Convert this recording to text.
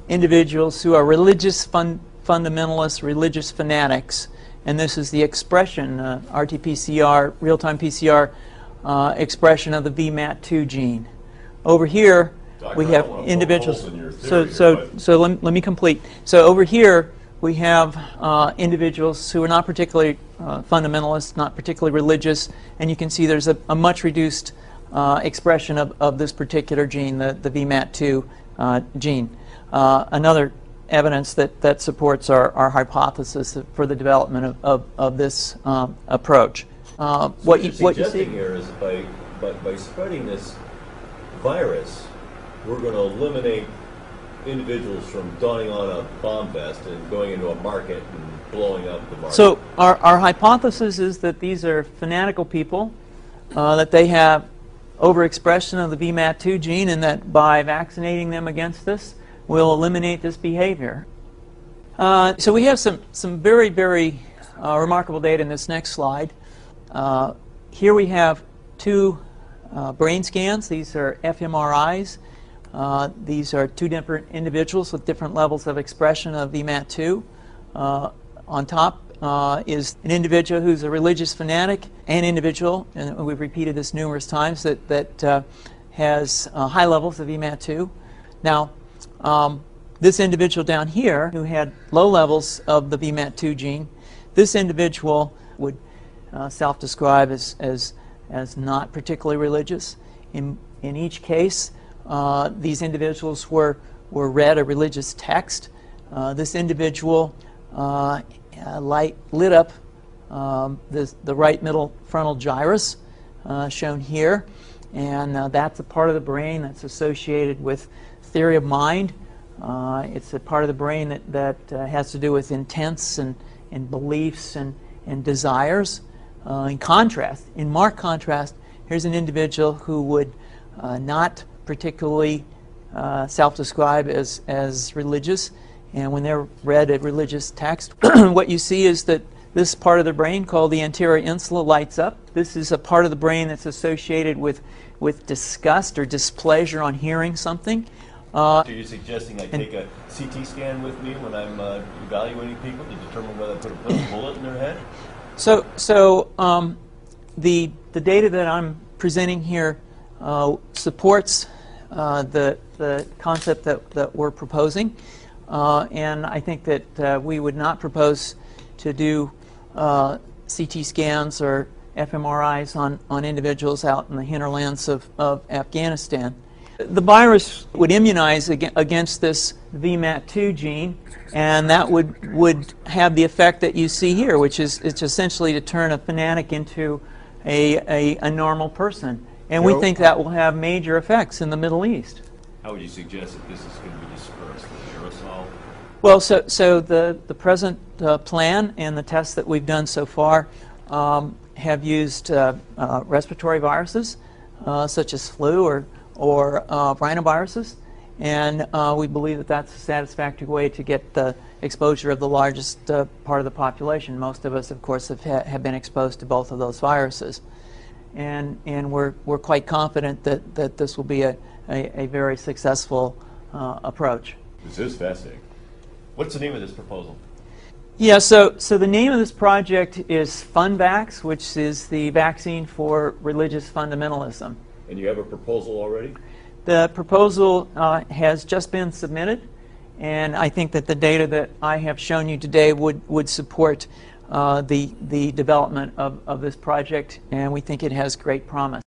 individuals who are religious fundamentalists, religious fanatics, and this is the expression, RT-PCR, real-time PCR expression of the VMAT2 gene. Over here, we have individuals. So let me complete. So over here, we have individuals who are not particularly fundamentalist, not particularly religious, and you can see there's a much reduced expression of this particular gene, the VMAT2 gene. Another evidence that supports our hypothesis for the development of this approach. What you're suggesting here is by spreading this virus, we're going to eliminate individuals from donning on a bomb vest and going into a market and blowing up the market. So our hypothesis is that these are fanatical people, that they have overexpression of the VMAT2 gene, and that by vaccinating them against this, we'll eliminate this behavior. So we have some very, very remarkable data in this next slide. Here we have two brain scans. These are fMRIs. These are two different individuals with different levels of expression of VMAT2. On top is an individual who's a religious fanatic, an individual, and we've repeated this numerous times, that has high levels of VMAT2. Now, this individual down here who had low levels of the VMAT2 gene, this individual would self-describe as not particularly religious. In each case, these individuals were read a religious text. This individual lit up the right middle frontal gyrus, shown here, and that's a part of the brain that's associated with theory of mind. It's a part of the brain that has to do with intents and beliefs and desires. In marked contrast, here's an individual who would not particularly self-describe as religious, and when they're read a religious text, what you see is that this part of the brain called the anterior insula lights up. This is a part of the brain that's associated with disgust or displeasure on hearing something. So you're suggesting I take a CT scan with me when I'm evaluating people to determine whether I put a bullet in their head? So the data that I'm presenting here supports the concept that we're proposing, and I think that we would not propose to do CT scans or fMRIs on individuals out in the hinterlands of Afghanistan. The virus would immunize against this VMAT2 gene, and that would have the effect that you see here, which is it's essentially to turn a fanatic into a normal person. And we think that will have major effects in the Middle East. How would you suggest that this is going to be dispersed? With aerosol? Well, so the present plan and the tests that we've done so far have used respiratory viruses such as flu or rhinoviruses, and we believe that that's a satisfactory way to get the exposure of the largest part of the population. Most of us, of course, have been exposed to both of those viruses, and we're quite confident that this will be a very successful approach. This is fascinating. What's the name of this proposal? Yeah, so the name of this project is FunVax, which is the vaccine for religious fundamentalism. And you have a proposal already? The proposal has just been submitted, and I think that the data that I have shown you today would support the development of this project, and we think it has great promise.